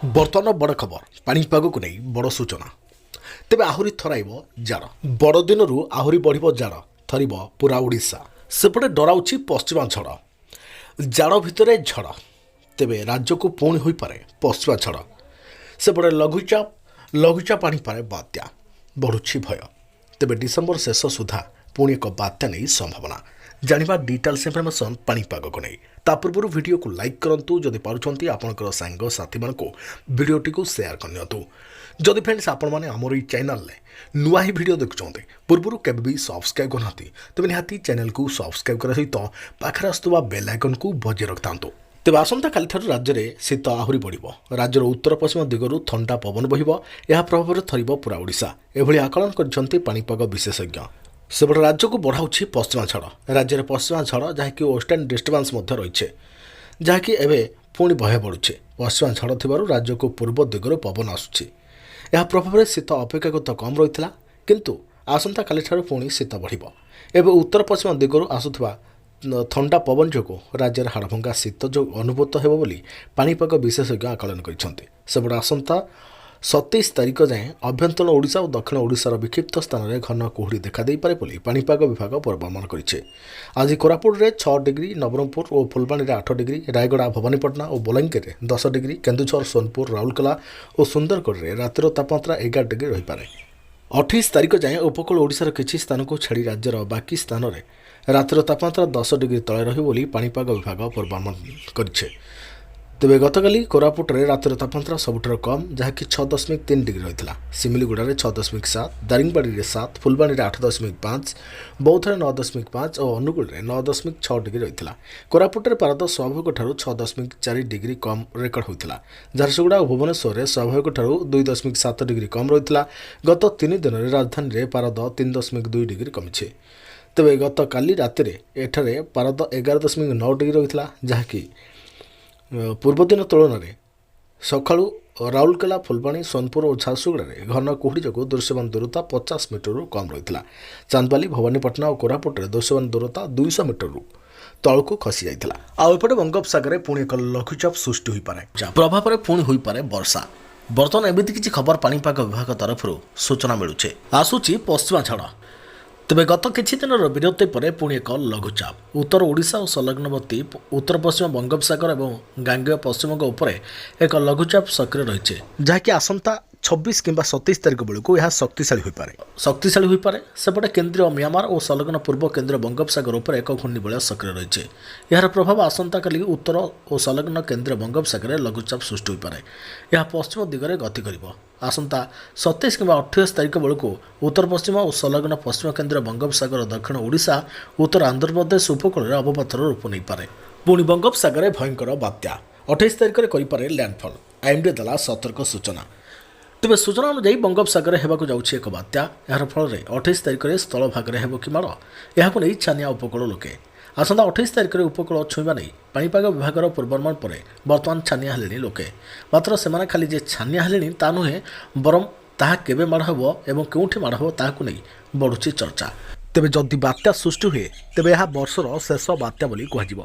बर्तमान बड़ खबर पाणीपाग को नहीं बड़ सूचना तेज आहरी थराइब जार बड़ दिन आहरी बढ़ जार थर पूरा ओडिशा सेपटे डराऊँच पश्चिमा झड़ जाड़ भितर झड़ तेरे राज्य को पुणी हो पारे पश्चिमा झड़ सेपटे लघुचाप पारे बात्या बढ़ुछि भय तेरे डिसेम्बर शेष सुधा पुणी एक बात्या नहीं संभावना जानिबा डिटेल्स इनफर्मेशन पाणीपाग को नहीं ता पूर्व वीडियो को लाइक करंतु जदि पारुछंती आपनकर सांग साथी मानको वीडियोटी को शेयर करनियतु जदि फ्रेंड्स आपण माने हमर ई चैनल ले नुआ ही वीडियो देखुछंते पूर्व केबे भी सब्सक्राइब करनाती तबे निहाती चैनल को सब्सक्राइब कर सहित पाखरे आस्तुवा बेल आइकन को बजे रखतांतु तेज आसंता काली ठारू राज्य में शीत आहरी बढ़ राज्यर उत्तर पश्चिम दिगरू ठंडा पवन बहिब यह प्रभाव थरिब पूरा ओडिशा एभली आकलन करछंती पाणीपाग विशेषज्ञ सेपटे राज्य को बढ़ाऊँच पश्चिमा झड़ राज्य में पश्चिमा झड़ जहाँकि वेस्टर्न डिस्टर्बांस रही जहाँकि एवं पुणी बहे बढ़ुचे पश्चिमा झड़ थी राज्य को पूर्व दिगरू पवन आसुची यह प्रभाव में शीत अपेक्षाकृत कम रही है किंतु आसंता काली ठारू पुणी शीत बढ़ एवं उत्तर पश्चिम दिगरू आसुवा ठंडा पवन जो राज्य में हाड़भंगा शीत जो अनुभूत हो पाणीपाग विशेषज्ञ आकलन करपटे आसंता 27 तारीख जाए अभ्यंतर ओडिशा और दक्षिण ओडिशार विक्षिप्त स्थान में घन कुहुड़ी देखादे पारे बोली पाणीपाग विभाग पूर्वानुमान करिछे। आज कोरापुट में 6 डिग्री नवरंगपुर और फुलबाणी 8 डिग्री रायगड़ा भवानीपटना और बलांगीर में 10 डिग्री केन्दुझर सोनपुर राउरकेला और सुंदरगढ़ में रातिर तापमात्रा 11 डिग्री रही पारे। 28 तारीख जाए उपकूल ओडिशार किछि स्थान को छाड़ी राज्यर बाकी स्थान में रातिर तापमात्रा 10 डिग्री तले रही पाणीपाग विभाग पूर्वानुमान करिछे। तेज गतकाली कोरापुट में रातिर तापमात्रा सबुठार कम जहाँकि 6.3 डिग्री रही है सिमिलीगुड़ा में 6.7 दारिंगबाड़ी में 7 फुलबाणी 8.5 बौद्ध में 9.5 और अनुगुल में 9.6 डिग्री रही है कोरापुट में पारद स्वाभाविक ठारू 6.4 डिग्री कम रेकर्ड होता झारसुगुड़ा और भुवनेश्वर में स्वाभाविक ठारू 2.7 डिग्री कम रही है गत 3 दिन में राजधानी में पारद 3.2 डिग्री कमी तेज गत काली राति एठारे पारद 11.9 डिग्री रही है जहाँकि पूर्वदिन तुलन में सका राउरकेला फुलबाणी सोनपुर और झारसुगुड़ा में घन कुहुड़ी जो दृश्यमान दूरता 50 मीटर कम रही है चांदबाली भवानीपटना और कोरापुट में दृश्यमान दूरता 200 मीटर तलू खसी जाता आउपटे बंगोपसागर में पुणी एक लघुचाप सृष्टि हो पाए प्रभाव में पुणी हो पाए वर्षा बर्तमान एमती किसी खबर पाणीपाग विभाग तरफ सूचना मिलूचे आसूची पश्चिमा झड़ तेरे गत किछि दिन विरति पर पुणी एक लघुचाप उत्तर ओडिशा और संलग्नवर्ती उत्तर पश्चिम बंगोपसागर और गांगेय पश्चिम एक लघुचाप सक्रिय रही जहाँकि आसंता 26 किंबा 27 तारीख बेलू यह शक्तिशाली हो पारे सेपटे केन्द्रीय म्यांमार और संलग्न पूर्व केन्द्रीय बंगोपसागर उपर एक घूर्णिबलय सक्रिय रही यार प्रभाव आसंता काली उत्तर और संलग्न केन्द्रीय बंगोपसागर लघुचाप सृष्टि हो पारे यह पश्चिम दिगरे गति कर आसंता 27 किंबा 28 तारीख बेलू उत्तर पश्चिम और संलग्न पश्चिम केन्द्रीय बंगोपसागर दक्षिण ओडिशा उत्तर आंध्रप्रदेश उपकूल में अवपातर रूप नहीं पारे पुणी बंगोपसागर भयंकर बात्या 28 तारीख में करें लैंडफॉल आईएमडी देला सतर्क सूचना तेज सूचना अनुଯାयी बंगोपसागर होगा जाऊँगी एक बात्या यार फल 28 तारीख में स्थल भाग हो कि माड़ यह छानिया उपकूल लोके आसंता 28 तारीख में उपकूल छुईवा नहीं पाणीपाग विभाग पूर्वानुमान पर बर्तमान छानिया हेले लोके मात्र से खाली जे छानिया हेले ता नुहे बरम ताहा केबे माड़ हेबो एवं केउठी माड़ हेबो ताहाकु नहीं बढ़ुची चर्चा तेज जदि बात्या सृष्टि हुए तेज यह वर्षर शेष बात्या बोली कहुजिबो।